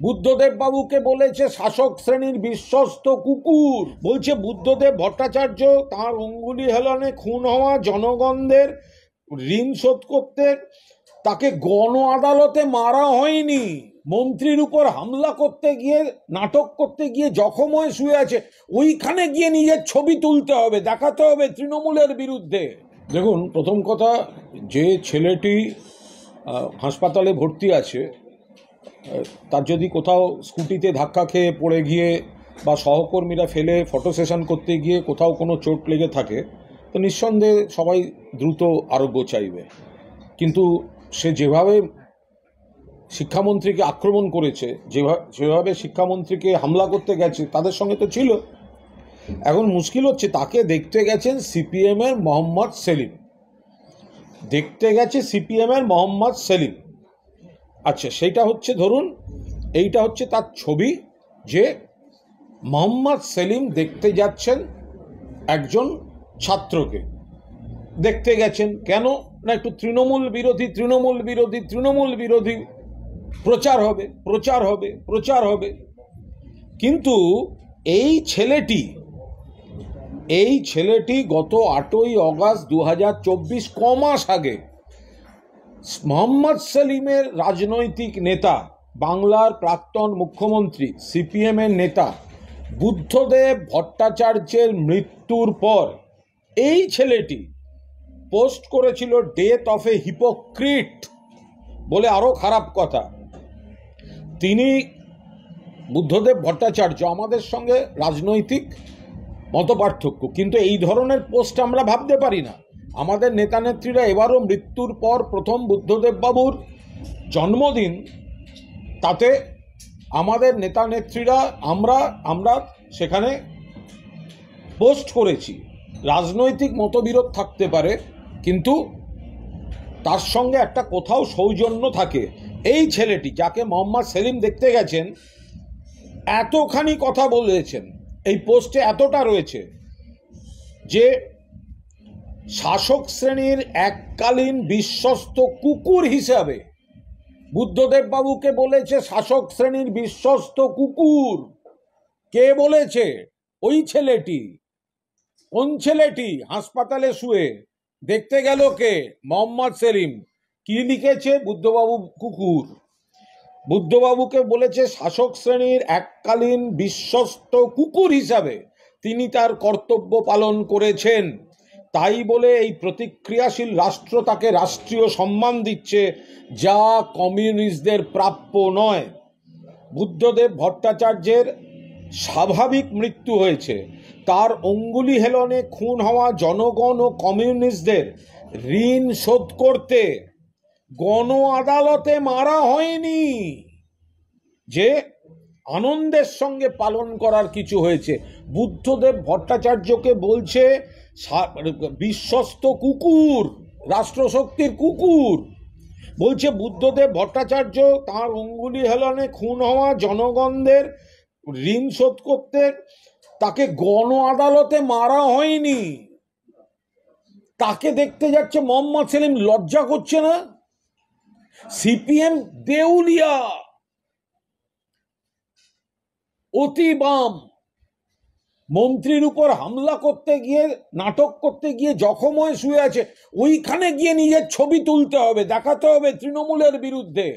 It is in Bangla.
বুদ্ধদেব বাবুকে বলেছে শাসক শ্রেণীর বিশ্বস্ত কুকুর। বলছে বুদ্ধদেব ভট্টাচার্য তার অঙ্গুলি হেলনে খুন হওয়া জনগণদের ঋণ শোধ করতে তাকে গণ আদালতে মারা হয়নি, মন্ত্রীর উপর হামলা করতে গিয়ে নাটক করতে গিয়ে জখম হয়ে শুয়ে আছে, ওইখানে গিয়ে নিজের ছবি তুলতে হবে, দেখাতে হবে তৃণমূলের বিরুদ্ধে। দেখুন, প্রথম কথা, যে ছেলেটি হাসপাতালে ভর্তি আছে তার যদি কোথাও স্কুটিতে ধাক্কা খেয়ে পড়ে গিয়ে বা সহকর্মীরা ফেলে ফটো সেশন করতে গিয়ে কোথাও কোনো চোট লেগে থাকে তো নিঃসন্দেহে সবাই দ্রুত আরোগ্য চাইবে। কিন্তু সে যেভাবে শিক্ষামন্ত্রীকে আক্রমণ করেছে, যেভাবে শিক্ষামন্ত্রীকে হামলা করতে গেছে, তাদের সঙ্গে তো ছিল। এখন মুশকিল হচ্ছে তাকে দেখতে গেছেন সিপিএমের মোহাম্মদ সেলিম, আচ্ছা সেইটা হচ্ছে, ধরুন এইটা হচ্ছে তার ছবি যে মোহাম্মদ সেলিম দেখতে যাচ্ছেন একজন ছাত্রকে, দেখতে গেছেন কেন না একটু তৃণমূল বিরোধী প্রচার হবে। কিন্তু এই ছেলেটি গত 8ই অগাস্ট 2024 কমাস আগে মোহাম্মদ সেলিমের রাজনৈতিক নেতা, বাংলার প্রাক্তন মুখ্যমন্ত্রী, সিপিএমের নেতা বুদ্ধদেব ভট্টাচার্যের মৃত্যুর পর এই ছেলেটি পোস্ট করেছিল ডেথ অফ এ হিপোক্রিট বলে। আরো খারাপ কথা, তিনি বুদ্ধদেব ভট্টাচার্য আমাদের সঙ্গে রাজনৈতিক মতপার্থক্য, কিন্তু এই ধরনের পোস্ট আমরা ভাবতে পারি না। আমাদের নেতা নেত্রীরা এবারও মৃত্যুর পর প্রথম বুদ্ধদেব বাবুর জন্মদিন, তাতে আমাদের নেতা নেত্রীরা আমরা সেখানে পোস্ট করেছি। রাজনৈতিক মতবিরোধ থাকতে পারে, কিন্তু তার সঙ্গে একটা কোথাও সৌজন্য থাকে। এই ছেলেটি যাকে মোহাম্মদ সেলিম দেখতে গেছেন এতখানি কথা বলেছেন, এই পোস্টে এতটা রয়েছে যে শাসক শ্রেণীর এককালীন বিশ্বস্ত কুকুর হিসাবে বুদ্ধদেব বাবুকে বলেছে শাসক শ্রেণীর বিশ্বস্ত কুকুর। কে বলেছে? ওই ছেলেটি। কোন ছেলেটি? হাসপাতালে শুয়ে দেখতে গেল কে? মোহাম্মদ সেলিম। কি লিখেছে? বুদ্ধবাবু কুকুর। বুদ্ধবাবুকে বলেছে শাসক শ্রেণীর এককালীন বিশ্বস্ত কুকুর হিসাবে তিনি তার কর্তব্য পালন করেছেন, তাই বলে এই প্রতিক্রিয়াশীল রাষ্ট্র তাকে রাষ্ট্রীয় সম্মান দিচ্ছে, যা কমিউনিস্টদের প্রাপ্য নয়। বুদ্ধদেব ভট্টাচার্যের স্বাভাবিক মৃত্যু হয়েছে, তার অঙ্গুলি হেলনে খুন হওয়া জনগণ ও কমিউনিস্টদের ঋণ শোধ করতে গণ আদালতে মারা হয়নি, যে আনন্দের সঙ্গে পালন করার কিছু হয়েছে। বুদ্ধদেব ভট্টাচার্যকে বলছে বিশ্বস্ত কুকুর, রাষ্ট্রশক্তির কুকুর। বলছে বুদ্ধদেব ভট্টাচার্য তার অঙ্গুলি হেলনে খুন হওয়া জনগণদের ঋণ শোধ করতে তাকে গণ আদালতে মারা হয়নি, তাকে দেখতে যাচ্ছে মোহাম্মদ সেলিম। লজ্জা করছে না? সিপিএম দেউলিয়া, অতি বাম, মন্ত্রীর উপর হামলা করতে গিয়ে নাটক করতে গিয়ে জখম হয়ে শুয়ে আছে, ওইখানে গিয়ে নিজের ছবি তুলতে হবে, দেখাতে হবে তৃণমূলের বিরুদ্ধে।